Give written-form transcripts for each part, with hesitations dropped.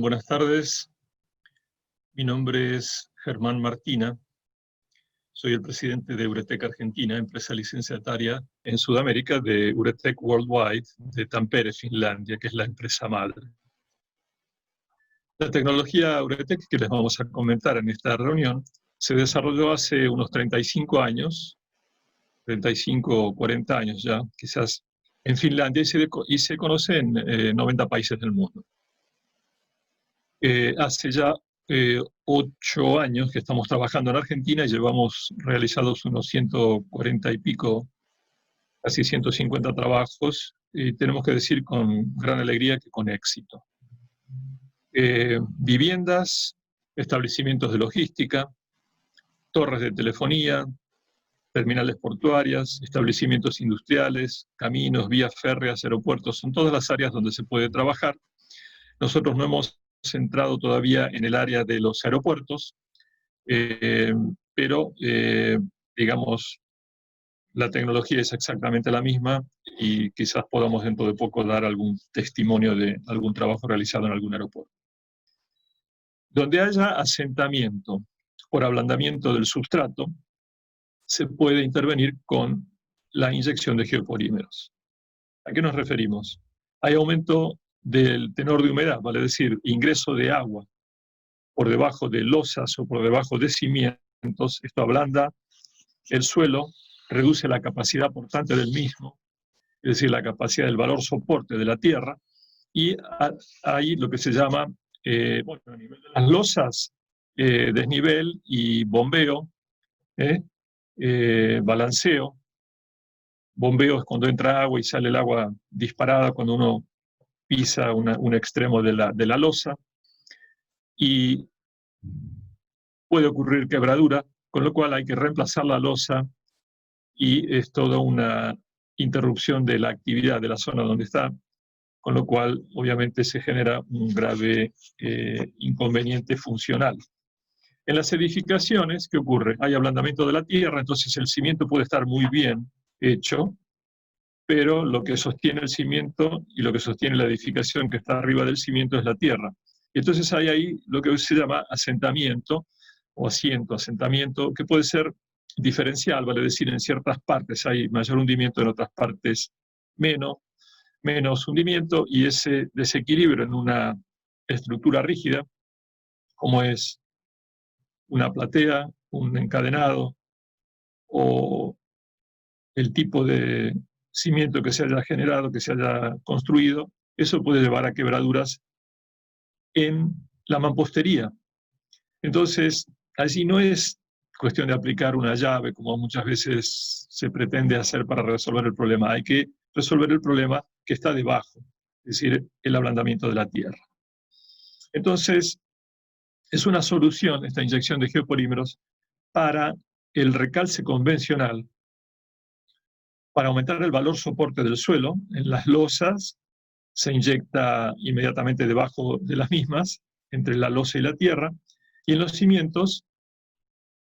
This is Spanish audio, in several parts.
Bien, buenas tardes. Mi nombre es Germán Martina. Soy el presidente de Uretech Argentina, empresa licenciataria en Sudamérica de Uretech Worldwide de Tampere, Finlandia, que es la empresa madre. La tecnología Uretech que les vamos a comentar en esta reunión se desarrolló hace unos 35 años, 35 o 40 años ya, quizás, en Finlandia y se conoce en 90 países del mundo. Hace ya 8 años que estamos trabajando en Argentina y llevamos realizados unos 140 y pico, casi 150 trabajos, y tenemos que decir con gran alegría que con éxito. Viviendas, establecimientos de logística, torres de telefonía, terminales portuarias, establecimientos industriales, caminos, vías férreas, aeropuertos, son todas las áreas donde se puede trabajar. Nosotros no hemos centrado todavía en el área de los aeropuertos, pero digamos, la tecnología es exactamente la misma y quizás podamos dentro de poco dar algún testimonio de algún trabajo realizado en algún aeropuerto. Donde haya asentamiento por ablandamiento del sustrato, se puede intervenir con la inyección de geopolímeros. ¿A qué nos referimos? Hay aumento del tenor de humedad, vale decir, ingreso de agua por debajo de losas o por debajo de cimientos. Esto ablanda el suelo, reduce la capacidad portante del mismo, es decir, la capacidad del valor soporte de la tierra, y hay lo que se llama, bueno, a nivel de las losas, desnivel y bombeo, balanceo. Bombeo es cuando entra agua y sale el agua disparada cuando uno pisa un extremo de la losa, y puede ocurrir quebradura, con lo cual hay que reemplazar la losa y es toda una interrupción de la actividad de la zona donde está, con lo cual obviamente se genera un grave inconveniente funcional. En las edificaciones, ¿qué ocurre? Hay ablandamiento de la tierra, entonces el cimiento puede estar muy bien hecho, pero lo que sostiene el cimiento y lo que sostiene la edificación que está arriba del cimiento es la tierra. Entonces hay ahí lo que se llama asentamiento o asentamiento, que puede ser diferencial, vale decir, en ciertas partes hay mayor hundimiento, en otras partes menos hundimiento, y ese desequilibrio en una estructura rígida, como es una platea, un encadenado, o el tipo de cimiento que se haya generado, que se haya construido, eso puede llevar a quebraduras en la mampostería. Entonces, allí no es cuestión de aplicar una llave, como muchas veces se pretende hacer para resolver el problema. Hay que resolver el problema que está debajo, es decir, el ablandamiento de la tierra. Entonces, es una solución esta inyección de geopolímeros para el recalce convencional, para aumentar el valor soporte del suelo. En las losas se inyecta inmediatamente debajo de las mismas, entre la losa y la tierra, y en los cimientos,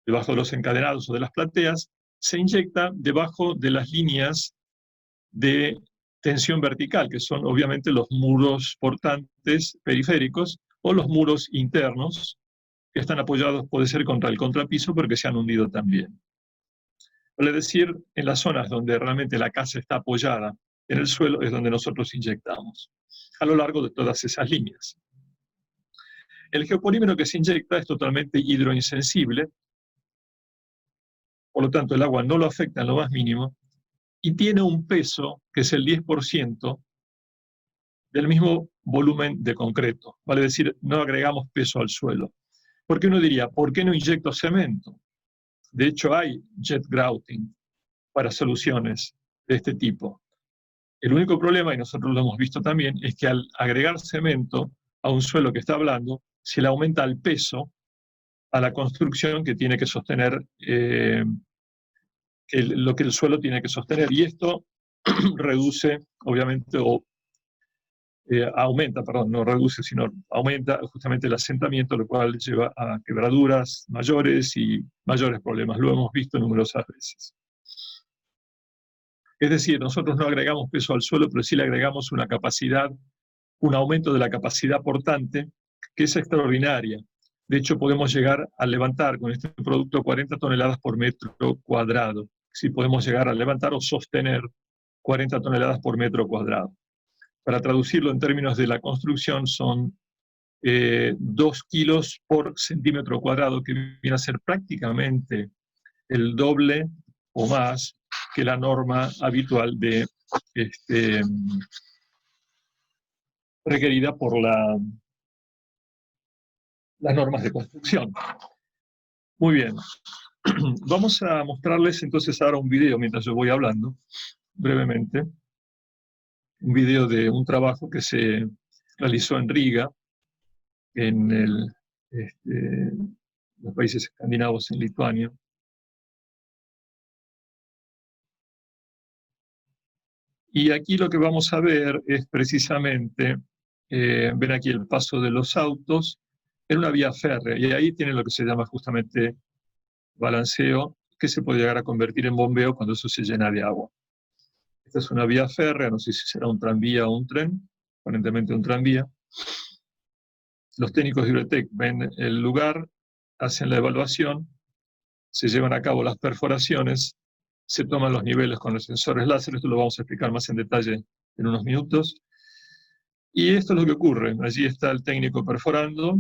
debajo de los encadenados o de las plateas, se inyecta debajo de las líneas de tensión vertical, que son obviamente los muros portantes periféricos o los muros internos, que están apoyados, puede ser contra el contrapiso, pero que se han hundido también. Es decir, en las zonas donde realmente la casa está apoyada en el suelo es donde nosotros inyectamos, a lo largo de todas esas líneas. El geopolímero que se inyecta es totalmente hidroinsensible, por lo tanto el agua no lo afecta en lo más mínimo, y tiene un peso que es el 10% del mismo volumen de concreto. Vale decir, no agregamos peso al suelo. Porque uno diría, ¿por qué no inyecto cemento? De hecho, hay jet grouting para soluciones de este tipo. El único problema, y nosotros lo hemos visto también, es que al agregar cemento a un suelo que está blando, se le aumenta el peso a la construcción que tiene que sostener lo que el suelo tiene que sostener. Y esto reduce, obviamente, aumenta, perdón, no reduce, sino aumenta justamente el asentamiento, lo cual lleva a quebraduras mayores y mayores problemas. Lo hemos visto numerosas veces. Es decir, nosotros no agregamos peso al suelo, pero sí le agregamos una capacidad, un aumento de la capacidad portante que es extraordinaria. De hecho, podemos llegar a levantar con este producto 40 toneladas por metro cuadrado. Si podemos llegar a levantar o sostener 40 toneladas por metro cuadrado. Para traducirlo en términos de la construcción, son 2 kilos por centímetro cuadrado, que viene a ser prácticamente el doble o más que la norma habitual de requerida por las normas de construcción. Muy bien. Vamos a mostrarles entonces ahora un video mientras yo voy hablando, brevemente. Un video de un trabajo que se realizó en Riga, en los países escandinavos, en Lituania. Y aquí lo que vamos a ver es precisamente, ven aquí el paso de los autos en una vía férrea, y ahí tienen lo que se llama justamente balanceo, que se puede llegar a convertir en bombeo cuando eso se llena de agua. Esta es una vía férrea, no sé si será un tranvía o un tren, aparentemente un tranvía. Los técnicos de Uretec ven el lugar, hacen la evaluación, se llevan a cabo las perforaciones, se toman los niveles con los sensores láser, esto lo vamos a explicar más en detalle en unos minutos. Y esto es lo que ocurre, allí está el técnico perforando.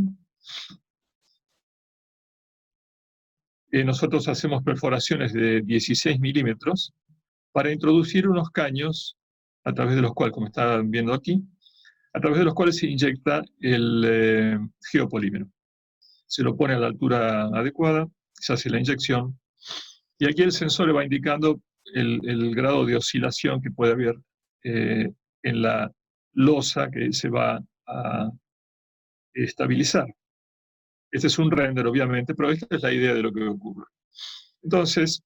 Nosotros hacemos perforaciones de 16 milímetros para introducir unos caños, a través de los cuales, como están viendo aquí, a través de los cuales se inyecta el geopolímero. Se lo pone a la altura adecuada, se hace la inyección, y aquí el sensor le va indicando el grado de oscilación que puede haber en la losa que se va a estabilizar. Este es un render, obviamente, pero esta es la idea de lo que ocurre. Entonces,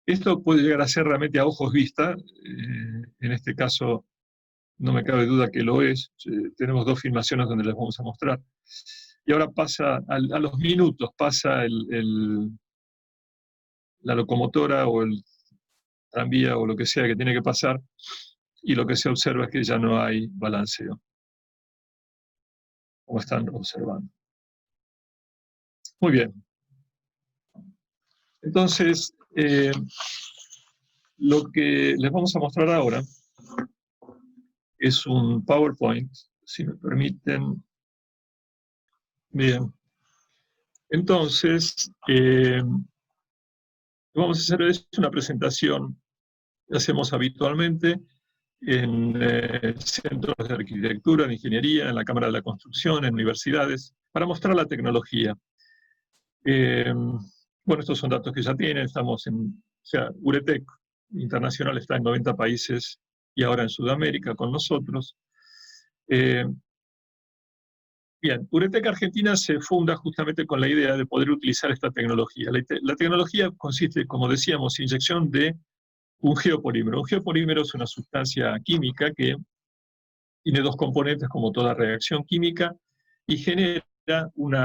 esto puede llegar a ser realmente a ojos vista, en este caso no me cabe duda que lo es, tenemos 2 filmaciones donde les vamos a mostrar. Y ahora pasa, a los minutos, pasa la locomotora o el tranvía o lo que sea que tiene que pasar, y lo que se observa es que ya no hay balanceo, como están observando. Muy bien. Entonces, lo que les vamos a mostrar ahora es un PowerPoint, si me permiten. Bien. Entonces, lo que vamos a hacer es una presentación que hacemos habitualmente en centros de arquitectura, de ingeniería, en la Cámara de la Construcción, en universidades, para mostrar la tecnología. Bueno, estos son datos que ya tienen, estamos en, o sea, Uretec Internacional está en 90 países y ahora en Sudamérica con nosotros. Bien, Uretec Argentina se funda justamente con la idea de poder utilizar esta tecnología. La tecnología consiste, como decíamos, en inyección de un geopolímero. Un geopolímero es una sustancia química que tiene 2 componentes como toda reacción química y genera un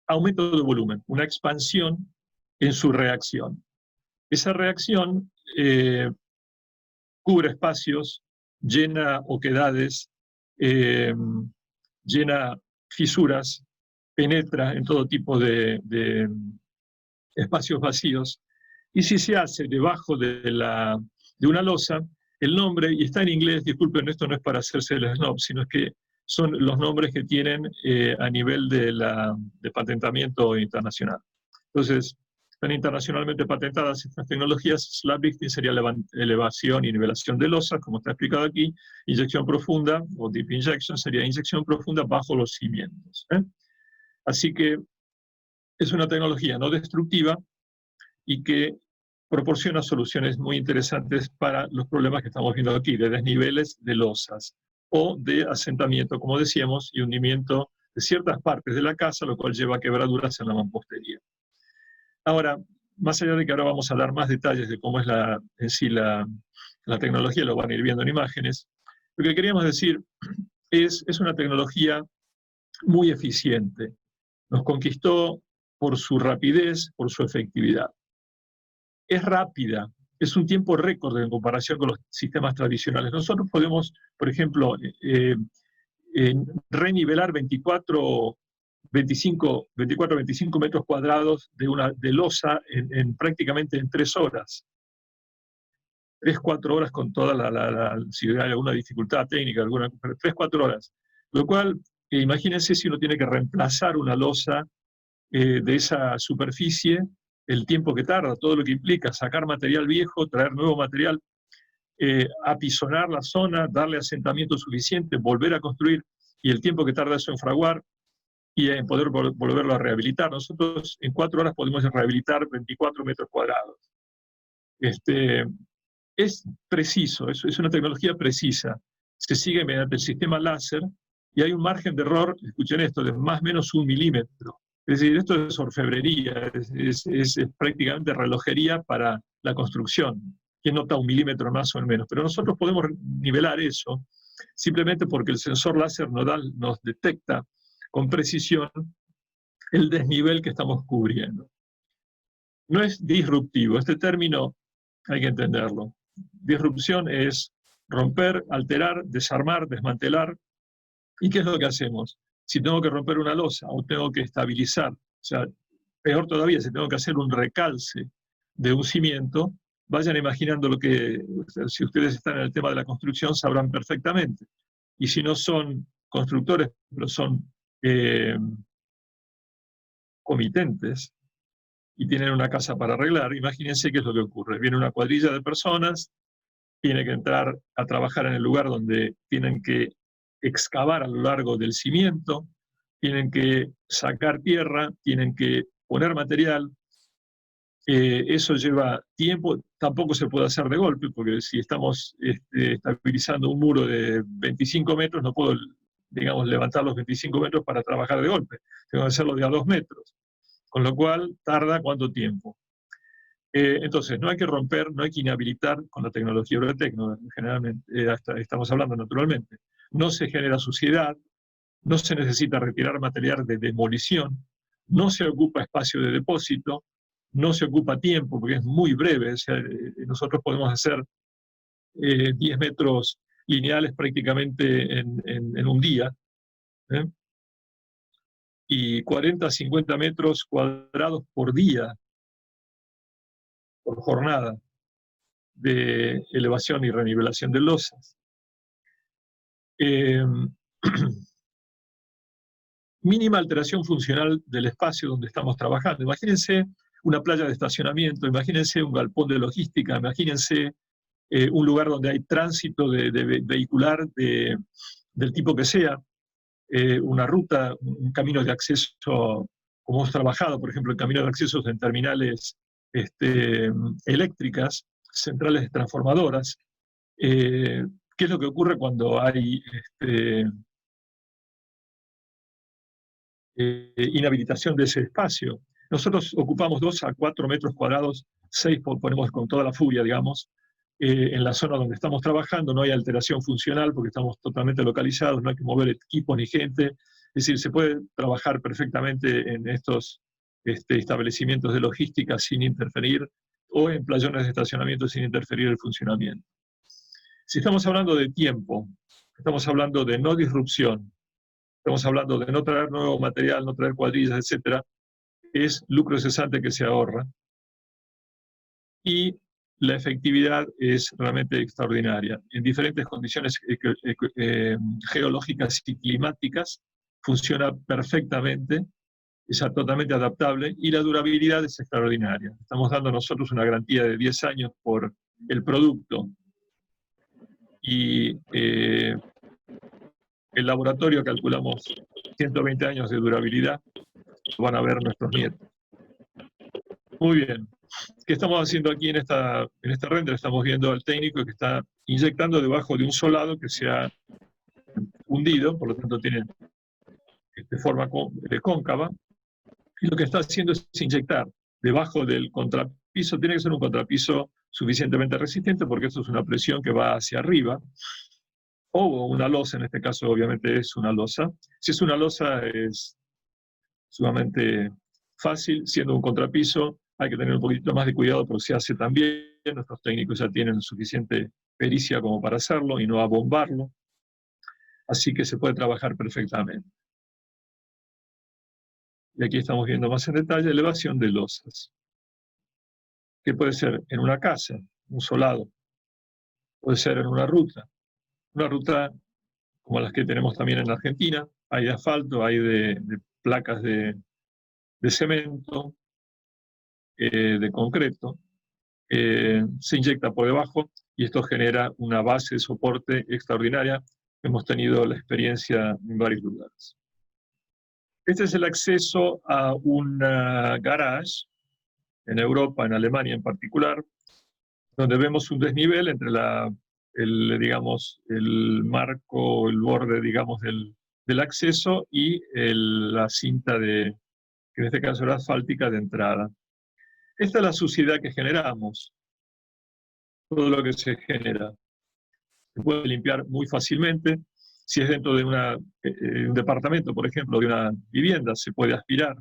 aumento de volumen, una expansión en su reacción. Esa reacción cubre espacios, llena oquedades, llena fisuras, penetra en todo tipo de espacios vacíos. Y si se hace debajo de una losa, el nombre, y está en inglés, disculpen, esto no es para hacerse el snob, sino es que son los nombres que tienen a nivel de patentamiento internacional. Entonces, están internacionalmente patentadas estas tecnologías. Slab lifting sería elevación y nivelación de losas, como está explicado aquí. Inyección profunda, o deep injection, sería inyección profunda bajo los cimientos. Así que es una tecnología no destructiva y que proporciona soluciones muy interesantes para los problemas que estamos viendo aquí, de desniveles de losas o de asentamiento, como decíamos, y hundimiento de ciertas partes de la casa, lo cual lleva a quebraduras en la mampostería. Ahora, más allá de que ahora vamos a dar más detalles de cómo es en sí la tecnología, lo van a ir viendo en imágenes, lo que queríamos decir es una tecnología muy eficiente. Nos conquistó por su rapidez, por su efectividad. Es rápida, es un tiempo récord en comparación con los sistemas tradicionales. Nosotros podemos, por ejemplo, renivelar 25 metros cuadrados de losa prácticamente en 3 horas. 3-4 horas con toda si hay alguna dificultad técnica, 3-4 horas. Lo cual, imagínense si uno tiene que reemplazar una losa de esa superficie, el tiempo que tarda, todo lo que implica sacar material viejo, traer nuevo material, apisonar la zona, darle asentamiento suficiente, volver a construir, y el tiempo que tarda eso en fraguar y en poder volverlo a rehabilitar. Nosotros en 4 horas podemos rehabilitar 24 metros cuadrados. Es preciso, es una tecnología precisa. Se sigue mediante el sistema láser y hay un margen de error, escuchen esto, de más o menos 1 milímetro. Es decir, esto es orfebrería, es prácticamente relojería para la construcción. ¿Quién nota 1 milímetro más o menos? Pero nosotros podemos nivelar eso simplemente porque el sensor láser nodal nos detecta con precisión el desnivel que estamos cubriendo. No es disruptivo, este término hay que entenderlo. Disrupción es romper, alterar, desarmar, desmantelar. ¿Y qué es lo que hacemos? Si tengo que romper una losa o tengo que estabilizar, o sea, peor todavía, si tengo que hacer un recalce de un cimiento, vayan imaginando lo que, si ustedes están en el tema de la construcción, sabrán perfectamente. Y si no son constructores, pero son comitentes y tienen una casa para arreglar, imagínense qué es lo que ocurre. Viene una cuadrilla de personas, tiene que entrar a trabajar en el lugar donde tienen que excavar a lo largo del cimiento, tienen que sacar tierra, tienen que poner material. Eso lleva tiempo, tampoco se puede hacer de golpe, porque si estamos estabilizando un muro de 25 metros, no puedo, digamos, levantar los 25 metros para trabajar de golpe, tengo que hacerlo de a 2 metros, con lo cual tarda ¿cuánto tiempo? Entonces, no hay que romper, no hay que inhabilitar con la tecnología Eurotecno, generalmente, estamos hablando naturalmente. No se genera suciedad, no se necesita retirar material de demolición, no se ocupa espacio de depósito, no se ocupa tiempo, porque es muy breve. O sea, nosotros podemos hacer 10 metros lineales prácticamente en un día, y 40-50 metros cuadrados por día, por jornada, de elevación y renivelación de losas. Mínima alteración funcional del espacio donde estamos trabajando. Imagínense una playa de estacionamiento, imagínense un galpón de logística, imagínense un lugar donde hay tránsito de vehicular del tipo que sea, una ruta, un camino de acceso, como hemos trabajado, por ejemplo, el camino de acceso en terminales eléctricas, centrales transformadoras. ¿Qué es lo que ocurre cuando hay inhabilitación de ese espacio? Nosotros ocupamos 2 a 4 metros cuadrados, 6 ponemos con toda la furia, digamos, en la zona donde estamos trabajando. No hay alteración funcional porque estamos totalmente localizados, no hay que mover equipos ni gente. Es decir, se puede trabajar perfectamente en estos establecimientos de logística sin interferir, o en playones de estacionamiento sin interferir el funcionamiento. Si estamos hablando de tiempo, estamos hablando de no disrupción, estamos hablando de no traer nuevo material, no traer cuadrillas, etc., es lucro cesante que se ahorra. Y la efectividad es realmente extraordinaria. En diferentes condiciones geológicas y climáticas funciona perfectamente, es totalmente adaptable, y la durabilidad es extraordinaria. Estamos dando nosotros una garantía de 10 años por el producto, y el laboratorio calculamos 120 años de durabilidad, lo van a ver nuestros nietos. Muy bien. ¿Qué estamos haciendo aquí en esta render? Estamos viendo al técnico que está inyectando debajo de un solado que se ha hundido, por lo tanto tiene forma cóncava, y lo que está haciendo es inyectar debajo del contrapiso. Tiene que ser un contrapiso suficientemente resistente, porque esto es una presión que va hacia arriba, o una losa, en este caso obviamente es una losa. Si es una losa es sumamente fácil, siendo un contrapiso hay que tener un poquito más de cuidado, pero se hace también. Nuestros técnicos ya tienen suficiente pericia como para hacerlo y no abombarlo. Así que se puede trabajar perfectamente. Y aquí estamos viendo más en detalle elevación de losas. Que puede ser en una casa, un solado, puede ser en una ruta como las que tenemos también en Argentina, hay de asfalto, hay de placas de cemento, de concreto, se inyecta por debajo y esto genera una base de soporte extraordinaria. Hemos tenido la experiencia en varios lugares. Este es el acceso a un garage en Europa, en Alemania en particular, donde vemos un desnivel entre digamos, el marco, el borde, digamos, del acceso y la cinta que en este caso era asfáltica de entrada. Esta es la suciedad que generamos, todo lo que se genera. Se puede limpiar muy fácilmente. Si es dentro de un departamento, por ejemplo, de una vivienda, se puede aspirar.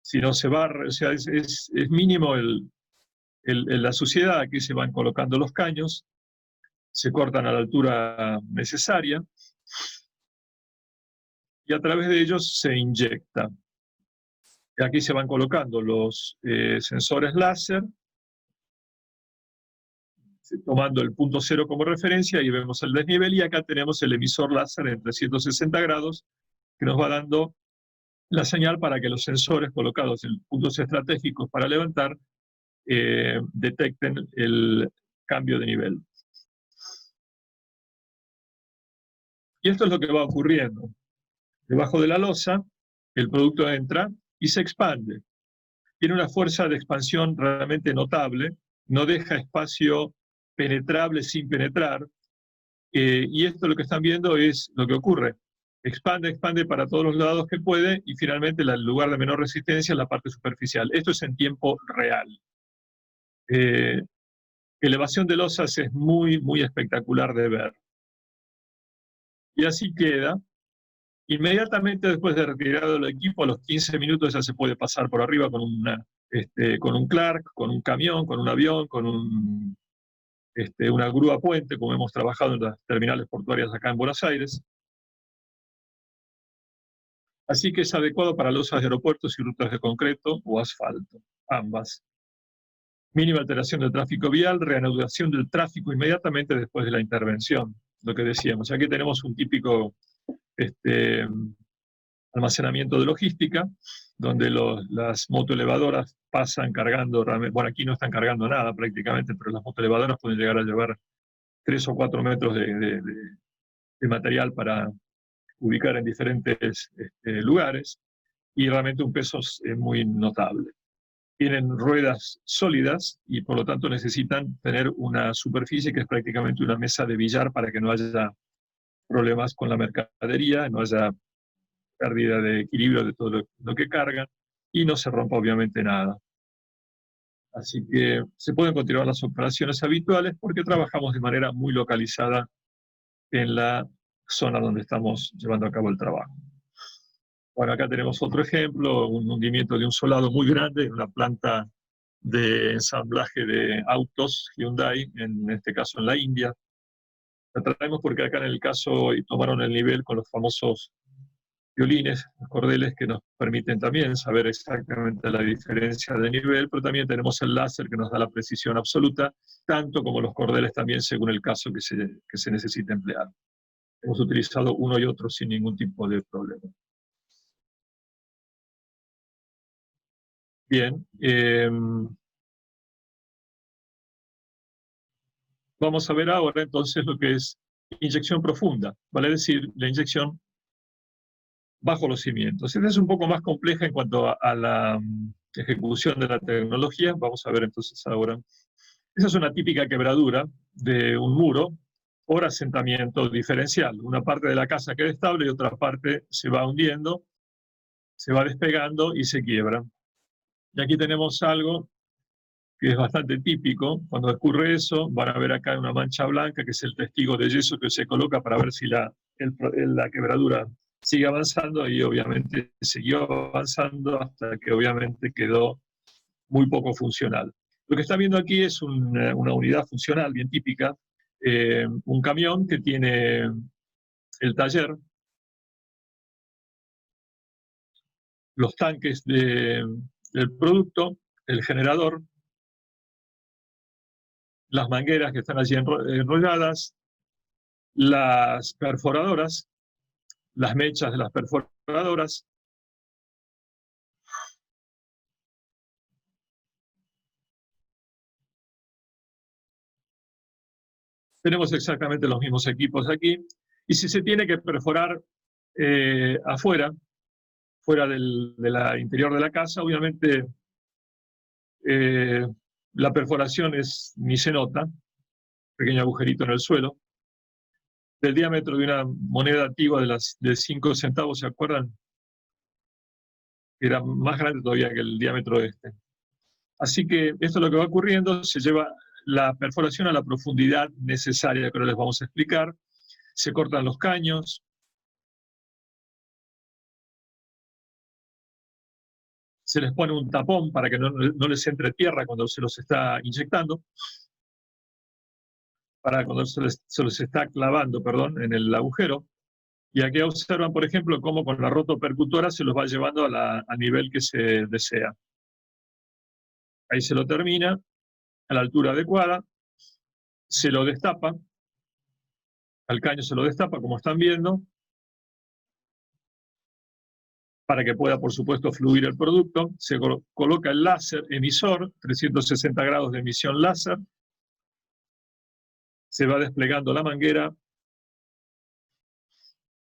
Si no se barre, o sea, es mínimo la suciedad. Aquí se van colocando los caños, se cortan a la altura necesaria y a través de ellos se inyecta. Aquí se van colocando los sensores láser, tomando el punto cero como referencia, y vemos el desnivel, y acá tenemos el emisor láser en 360 grados, que nos va dando la señal para que los sensores colocados en puntos estratégicos para levantar detecten el cambio de nivel. Y esto es lo que va ocurriendo. Debajo de la losa, el producto entra y se expande. Tiene una fuerza de expansión realmente notable, no deja espacio penetrable sin penetrar, y esto lo que están viendo es lo que ocurre. Expande para todos los lados que puede, y finalmente el lugar de menor resistencia es la parte superficial. Esto es en tiempo real. Elevación de losas es muy, muy espectacular de ver. Y así queda. Inmediatamente después de retirado el equipo, a los 15 minutos ya se puede pasar por arriba con un Clark, con un camión, con un avión, con una grúa puente, como hemos trabajado en las terminales portuarias acá en Buenos Aires. Así que es adecuado para losas de aeropuertos y rutas de concreto o asfalto, ambas. Mínima alteración del tráfico vial, reanudación del tráfico inmediatamente después de la intervención, lo que decíamos. Aquí tenemos un típico almacenamiento de logística, donde las motoelevadoras pasan cargando, bueno, aquí no están cargando nada prácticamente, pero las motoelevadoras pueden llegar a llevar 3 o 4 metros de material para ubicar en diferentes lugares, y realmente un peso muy notable. Tienen ruedas sólidas y por lo tanto necesitan tener una superficie que es prácticamente una mesa de billar para que no haya problemas con la mercadería, no haya pérdida de equilibrio de todo lo que cargan y no se rompa obviamente nada. Así que se pueden continuar las operaciones habituales porque trabajamos de manera muy localizada en la zona donde estamos llevando a cabo el trabajo. Bueno, acá tenemos otro ejemplo, un hundimiento de un solado muy grande en una planta de ensamblaje de autos Hyundai, en este caso en la India. La traemos porque acá en el caso tomaron el nivel con los famosos violines, cordeles, que nos permiten también saber exactamente la diferencia de nivel, pero también tenemos el láser que nos da la precisión absoluta, tanto como los cordeles también según el caso que se necesite emplear. Hemos utilizado uno y otro sin ningún tipo de problema. Bien, vamos a ver ahora entonces lo que es inyección profunda, vale decir, la inyección bajo los cimientos. Esta es un poco más compleja en cuanto a la ejecución de la tecnología. Vamos a ver entonces ahora. Esa es una típica quebradura de un muro por asentamiento diferencial. Una parte de la casa queda estable y otra parte se va hundiendo, se va despegando y se quiebra. Y aquí tenemos algo que es bastante típico. Cuando ocurre eso, van a ver acá una mancha blanca, que es el testigo de yeso que se coloca para ver si la quebradura sigue avanzando, y obviamente siguió avanzando hasta que obviamente quedó muy poco funcional. Lo que está viendo aquí es una unidad funcional bien típica, un camión que tiene el taller, los tanques del producto, el generador, las mangueras que están allí enrolladas, las perforadoras, las mechas de las perforadoras, tenemos exactamente los mismos equipos aquí, y si se tiene que perforar afuera, fuera del interior de la casa, obviamente la perforación ni se nota, pequeño agujerito en el suelo, del diámetro de una moneda antigua de 5 centavos, ¿se acuerdan? Era más grande todavía que el diámetro de este. Así que esto es lo que va ocurriendo, se lleva la perforación a la profundidad necesaria, que ahora les vamos a explicar, se cortan los caños, se les pone un tapón para que no les entre tierra cuando se los está inyectando, para cuando se los está clavando, perdón, en el agujero. Y aquí observan, por ejemplo, cómo con la rotopercutora se los va llevando al nivel que se desea. Ahí se lo termina, a la altura adecuada, se lo destapa, al caño se lo destapa, como están viendo, para que pueda, por supuesto, fluir el producto. Se coloca el láser emisor, 360 grados de emisión láser, se va desplegando la manguera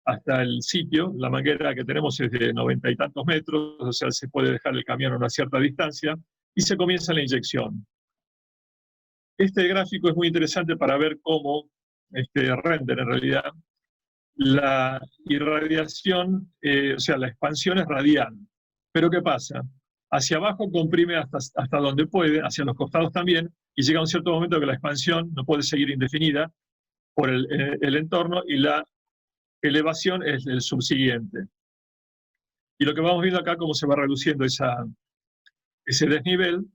hasta el sitio. La manguera que tenemos es de 90 y tantos metros, o sea, se puede dejar el camión a una cierta distancia, y se comienza la inyección. Este gráfico es muy interesante para ver cómo render en realidad la irradiación, o sea, la expansión es radial. Pero ¿qué pasa? Hacia abajo comprime hasta donde puede, hacia los costados también, y llega un cierto momento que la expansión no puede seguir indefinida por el entorno, y la elevación es el subsiguiente. Y lo que vamos viendo acá, cómo se va reduciendo ese desnivel,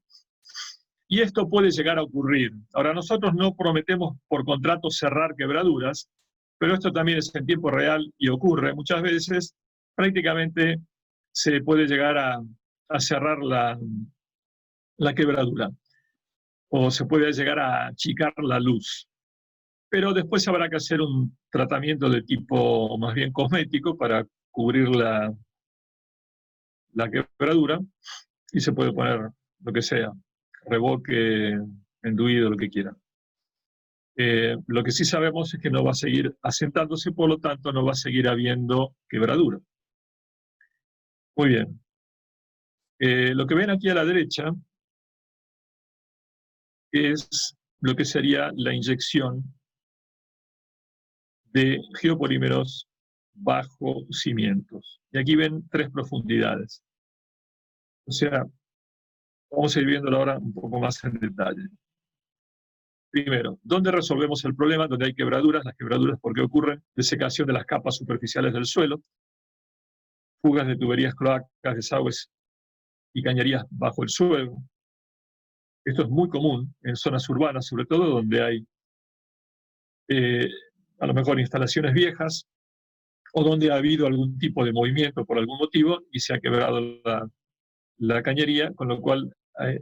y esto puede llegar a ocurrir. Ahora, nosotros no prometemos por contrato cerrar quebraduras, pero esto también es en tiempo real y ocurre. Muchas veces prácticamente se puede llegar a cerrar la quebradura, o se puede llegar a achicar la luz. Pero después habrá que hacer un tratamiento de tipo más bien cosmético para cubrir la quebradura, y se puede poner lo que sea, revoque, enduido, lo que quiera. Lo que sí sabemos es que no va a seguir asentándose, por lo tanto no va a seguir habiendo quebradura. Muy bien. Lo que ven aquí a la derecha es lo que sería la inyección de geopolímeros bajo cimientos. Y aquí ven 3 profundidades. O sea, vamos a ir viéndolo ahora un poco más en detalle. Primero, ¿dónde resolvemos el problema? Donde hay quebraduras. Las quebraduras, ¿por qué ocurren? Desecación de las capas superficiales del suelo, fugas de tuberías, cloacas, desagües y cañerías bajo el suelo. Esto es muy común en zonas urbanas, sobre todo donde hay a lo mejor instalaciones viejas, o donde ha habido algún tipo de movimiento por algún motivo y se ha quebrado la cañería, con lo cual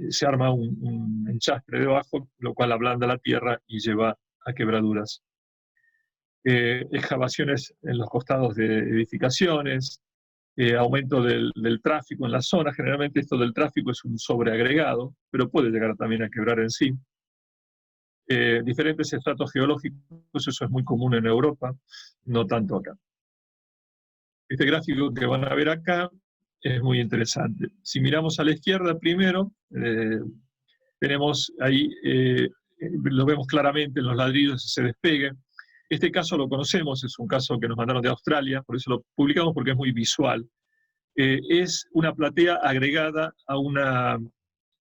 se arma un enchastre debajo, lo cual ablanda la tierra y lleva a quebraduras. Excavaciones en los costados de edificaciones, aumento del tráfico en la zona. Generalmente esto del tráfico es un sobreagregado, pero puede llegar también a quebrar en sí. Diferentes estratos geológicos, eso es muy común en Europa, no tanto acá. Este gráfico que van a ver acá es muy interesante. Si miramos a la izquierda primero, tenemos ahí, lo vemos claramente en los ladrillos ese despegue. Este caso lo conocemos, es un caso que nos mandaron de Australia, por eso lo publicamos porque es muy visual. Es una platea agregada a una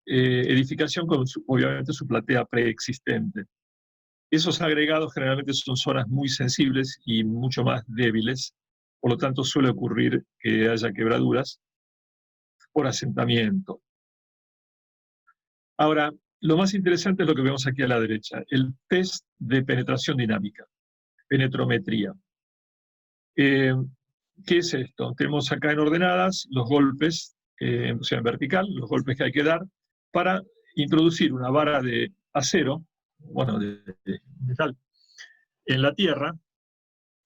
edificación con obviamente su platea preexistente. Esos agregados generalmente son zonas muy sensibles y mucho más débiles, por lo tanto suele ocurrir que haya quebraduras por asentamiento. Ahora, lo más interesante es lo que vemos aquí a la derecha, el test de penetración dinámica, penetrometría. ¿Qué es esto? Tenemos acá en ordenadas los golpes, o sea, en vertical, los golpes que hay que dar para introducir una vara de acero, bueno, de metal, en la tierra.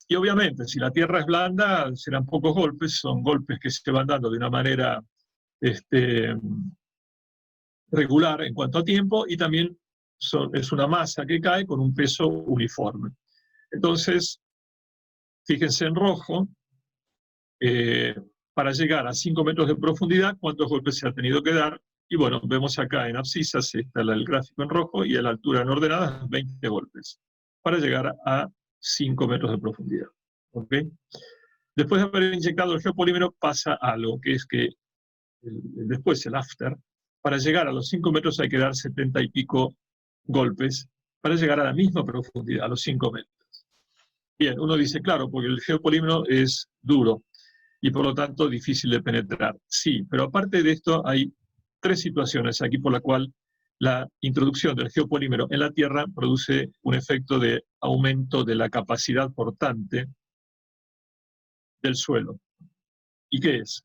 Y obviamente, si la tierra es blanda, serán pocos golpes, son golpes que se van dando de una manera regular en cuanto a tiempo, y también es una masa que cae con un peso uniforme. Entonces, fíjense en rojo, para llegar a 5 metros de profundidad, cuántos golpes se ha tenido que dar. Y bueno, vemos acá en abscisas, está el gráfico en rojo, y a la altura en ordenadas, 20 golpes, para llegar a 5 metros de profundidad. ¿Okay? Después de haber inyectado el geopolímero, pasa algo, que es que después, el after, para llegar a los 5 metros hay que dar 70 y pico golpes para llegar a la misma profundidad, a los 5 metros. Bien, uno dice, claro, porque el geopolímero es duro y por lo tanto difícil de penetrar. Sí, pero aparte de esto hay 3 situaciones aquí por la cual la introducción del geopolímero en la Tierra produce un efecto de aumento de la capacidad portante del suelo. ¿Y qué es?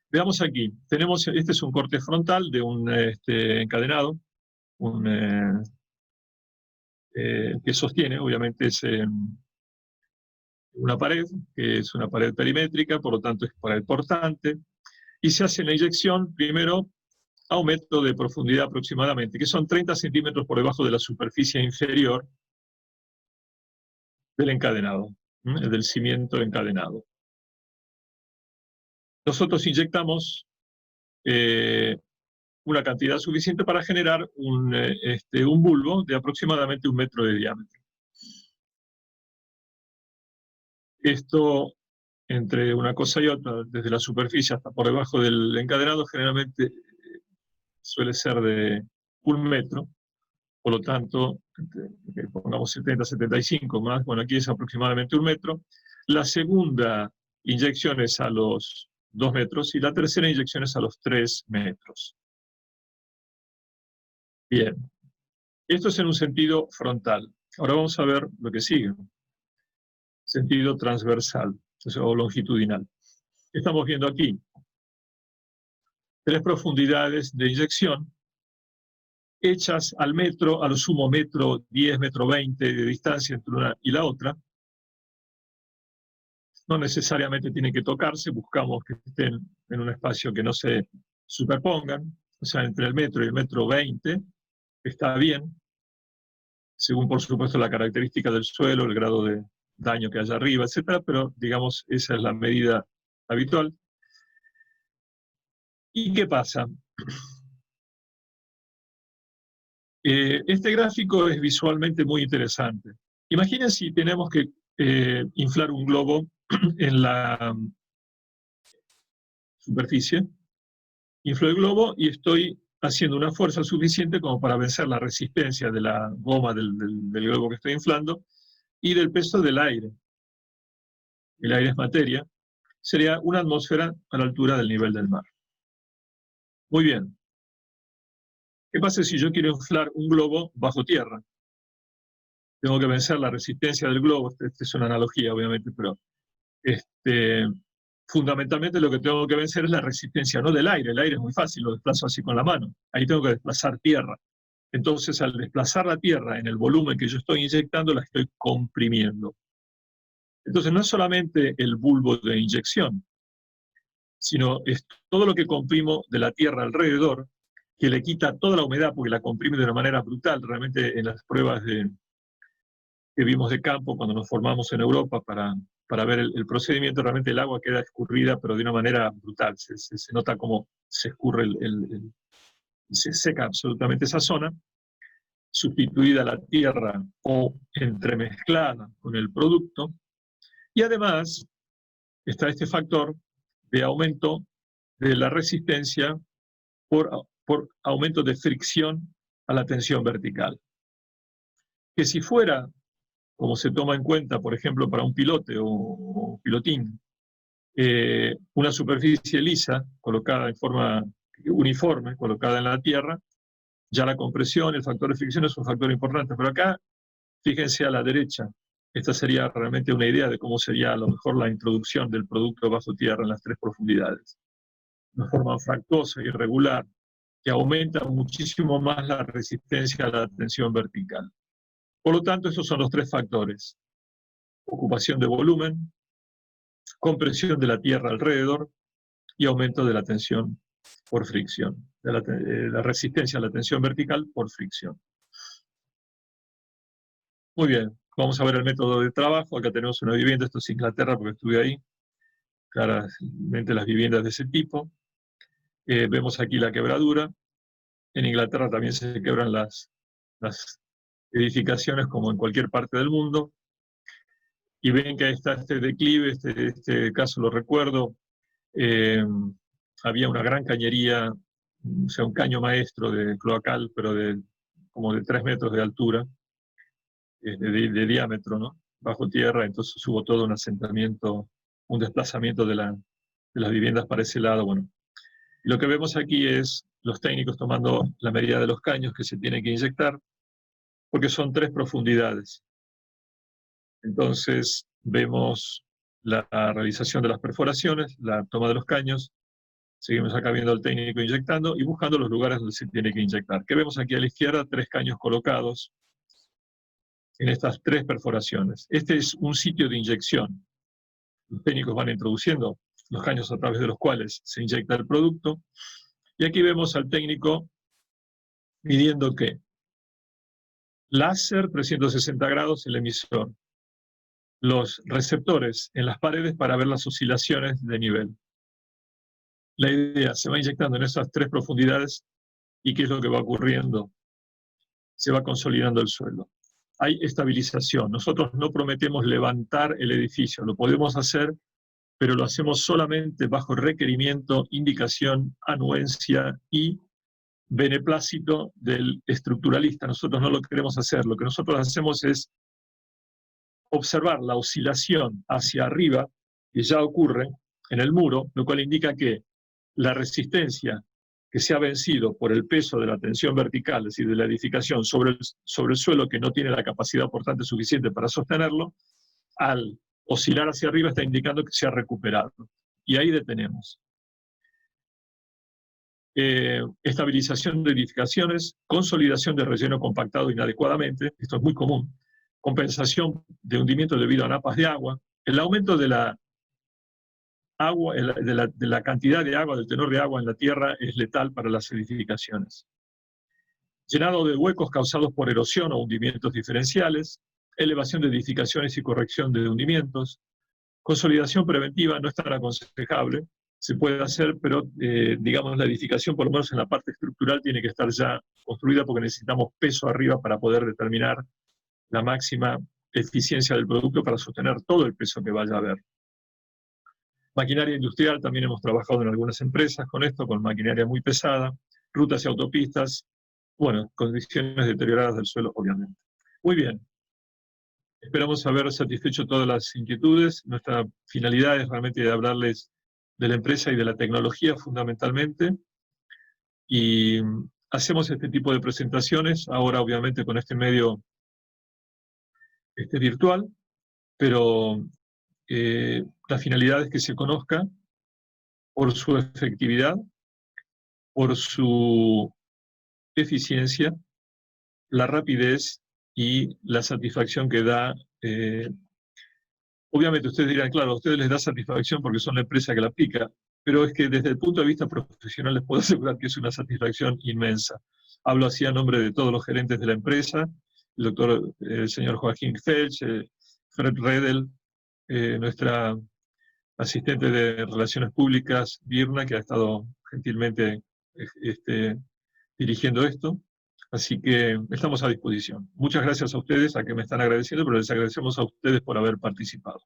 Veamos aquí, este es un corte frontal de un encadenado, que sostiene, obviamente, es una pared, que es una pared perimétrica, por lo tanto es pared portante, y se hace la inyección primero a un metro de profundidad aproximadamente, que son 30 centímetros por debajo de la superficie inferior del encadenado, del cimiento encadenado. Nosotros inyectamos una cantidad suficiente para generar un bulbo de aproximadamente 1 metro de diámetro. Esto, entre una cosa y otra, desde la superficie hasta por debajo del encadenado, generalmente suele ser de 1 metro, por lo tanto, pongamos 70, 75 más, bueno, aquí es aproximadamente 1 metro. La segunda inyección es a los 2 metros y la tercera inyección es a los 3 metros. Bien, esto es en un sentido frontal. Ahora vamos a ver lo que sigue. Sentido transversal, o longitudinal. Estamos viendo aquí 3 profundidades de inyección hechas al metro, a lo sumo metro 10, metro 20 de distancia entre una y la otra. No necesariamente tienen que tocarse, buscamos que estén en un espacio que no se superpongan, o sea, entre el metro y el metro 20 está bien, según por supuesto la característica del suelo, el grado de daño que haya arriba, etcétera, pero digamos esa es la medida habitual. ¿Y qué pasa? Este gráfico es visualmente muy interesante. Imaginen si tenemos que inflar un globo en la superficie. Inflo el globo y estoy haciendo una fuerza suficiente como para vencer la resistencia de la goma del globo que estoy inflando y del peso del aire. El aire es materia. Sería una atmósfera a la altura del nivel del mar. Muy bien. ¿Qué pasa si yo quiero inflar un globo bajo tierra? Tengo que vencer la resistencia del globo. Esta es una analogía, obviamente, pero fundamentalmente lo que tengo que vencer es la resistencia, no del aire. El aire es muy fácil, lo desplazo así con la mano. Ahí tengo que desplazar tierra. Entonces, al desplazar la tierra en el volumen que yo estoy inyectando, la estoy comprimiendo. Entonces, no es solamente el bulbo de inyección, sino es todo lo que comprimo de la tierra alrededor, que le quita toda la humedad porque la comprime de una manera brutal. Realmente en las pruebas que vimos de campo cuando nos formamos en Europa para ver el procedimiento, realmente el agua queda escurrida, pero de una manera brutal. Se nota cómo se escurre se seca absolutamente esa zona, sustituida la tierra o entremezclada con el producto. Y además está este factor de aumento de la resistencia por aumento de fricción a la tensión vertical. Que si fuera, como se toma en cuenta, por ejemplo, para un pilote o un pilotín, una superficie lisa, colocada en forma uniforme, colocada en la tierra, ya la compresión, el factor de fricción es un factor importante. Pero acá, fíjense a la derecha, esta sería realmente una idea de cómo sería a lo mejor la introducción del producto bajo tierra en las 3 profundidades. Una forma fractosa y irregular que aumenta muchísimo más la resistencia a la tensión vertical. Por lo tanto, esos son los 3 factores: ocupación de volumen, compresión de la tierra alrededor y aumento de la tensión por fricción, de la resistencia a la tensión vertical por fricción. Muy bien, vamos a ver el método de trabajo. Acá tenemos una vivienda, esto es Inglaterra porque estuve ahí, claramente las viviendas de ese tipo. Vemos aquí la quebradura. En Inglaterra también se quebran las edificaciones como en cualquier parte del mundo. Y ven que ahí está este declive, este caso lo recuerdo, había una gran cañería, o sea, un caño maestro de cloacal, pero como de 3 metros de altura, de diámetro, ¿no? Bajo tierra, entonces hubo todo un asentamiento, un desplazamiento de las viviendas para ese lado. Bueno, y lo que vemos aquí es los técnicos tomando la medida de los caños que se tienen que inyectar, porque son 3 profundidades. Entonces vemos la realización de las perforaciones, la toma de los caños, seguimos acá viendo al técnico inyectando y buscando los lugares donde se tiene que inyectar. ¿Qué vemos aquí a la izquierda? 3 caños colocados en estas 3 perforaciones. Este es un sitio de inyección. Los técnicos van introduciendo los caños a través de los cuales se inyecta el producto. Y aquí vemos al técnico midiendo ¿qué? Láser 360 grados el emisor. Los receptores en las paredes para ver las oscilaciones de nivel. La idea, se va inyectando en esas 3 profundidades y ¿qué es lo que va ocurriendo? Se va consolidando el suelo. Hay estabilización. Nosotros no prometemos levantar el edificio, lo podemos hacer, pero lo hacemos solamente bajo requerimiento, indicación, anuencia y beneplácito del estructuralista. Nosotros no lo queremos hacer. Lo que nosotros hacemos es observar la oscilación hacia arriba que ya ocurre en el muro, lo cual indica que la resistencia que se ha vencido por el peso de la tensión vertical, es decir, de la edificación sobre el suelo que no tiene la capacidad portante suficiente para sostenerlo, al oscilar hacia arriba está indicando que se ha recuperado. Y ahí detenemos. Estabilización de edificaciones, consolidación de relleno compactado inadecuadamente, esto es muy común, compensación de hundimiento debido a napas de agua, el aumento de la agua, de la cantidad de agua, del tenor de agua en la tierra es letal para las edificaciones. Llenado de huecos causados por erosión o hundimientos diferenciales, elevación de edificaciones y corrección de hundimientos, consolidación preventiva no es tan aconsejable, se puede hacer, pero digamos la edificación, por lo menos en la parte estructural, tiene que estar ya construida porque necesitamos peso arriba para poder determinar la máxima eficiencia del producto para sostener todo el peso que vaya a haber. Maquinaria industrial, también hemos trabajado en algunas empresas con esto, con maquinaria muy pesada, rutas y autopistas, bueno, condiciones deterioradas del suelo, obviamente. Muy bien. Esperamos haber satisfecho todas las inquietudes. Nuestra finalidad es realmente de hablarles de la empresa y de la tecnología fundamentalmente. Y hacemos este tipo de presentaciones, ahora obviamente con este medio virtual, pero la finalidad es que se conozca por su efectividad, por su eficiencia, la rapidez y la satisfacción que da. Obviamente ustedes dirán, claro, a ustedes les da satisfacción porque son la empresa que la aplica, pero es que desde el punto de vista profesional les puedo asegurar que es una satisfacción inmensa. Hablo así a nombre de todos los gerentes de la empresa, el señor Joaquín Felch, Fred Redel, nuestra asistente de Relaciones Públicas, Virna, que ha estado gentilmente dirigiendo esto. Así que estamos a disposición. Muchas gracias a ustedes, a que me están agradeciendo, pero les agradecemos a ustedes por haber participado.